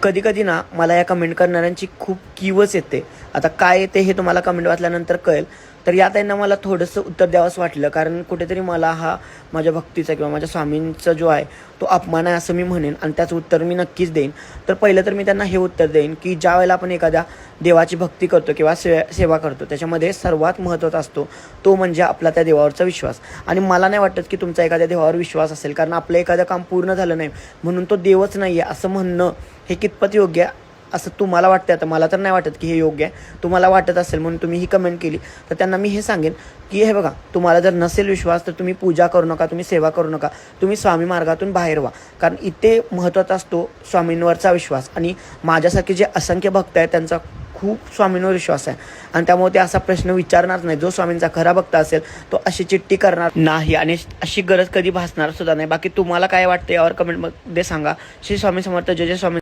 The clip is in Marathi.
कधी कधी ना मला या कमेंट करणाऱ्यांची खूप किवच येते. आता काय येते हे तुम्हाला कमेंट वाचल्यानंतर कळेल. तर या त्यांना मला थोडंसं उत्तर द्यावंसं वाटलं, कारण कुठेतरी मला हा माझ्या भक्तीचा किंवा माझ्या स्वामींचा जो आहे तो अपमान आहे असं मी म्हणेन, आणि त्याचं उत्तर मी नक्कीच देईन. तर पहिलं तर मी त्यांना हे उत्तर देईन की ज्या वेळेला आपण एखाद्या देवाची भक्ती करतो किंवा सेवा करतो, त्याच्यामध्ये सर्वात महत्त्वाचा असतो तो म्हणजे आपला त्या देवावरचा विश्वास. आणि मला नाही वाटत की तुमचा एखाद्या देवावर विश्वास असेल कारण आपलं एखादं काम पूर्ण झालं नाही म्हणून तो देवच नाही आहे असं म्हणणं हे कितपत योग्य आहे असं तुम्हाला वाटतं. आता मला तर नाही वाटत की हे योग्य आहे. तुम्हाला वाटत असेल म्हणून तुम्ही ही कमेंट केली, तर त्यांना मी हे सांगेन की हे बघा, तुम्हाला जर नसेल विश्वास तर तुम्ही पूजा करू नका, तुम्ही सेवा करू नका, तुम्ही स्वामी मार्गातून बाहेर व्हा. कारण इथे महत्त्वाचा असतो स्वामींवरचा विश्वास. आणि माझ्यासारखे जे असंख्य भक्त आहेत त्यांचा खूप स्वामींवर विश्वास आहे, आणि त्यामुळे ते असा प्रश्न विचारणार नाही. जो स्वामींचा खरा भक्त असेल तो अशी चिठ्ठी करणार नाही आणि अशी गरज कधी भासणार सुद्धा नाही. बाकी तुम्हाला काय वाटतं यावर कमेंटमध्ये सांगा. श्री स्वामी समर्थ. जय जय स्वामी.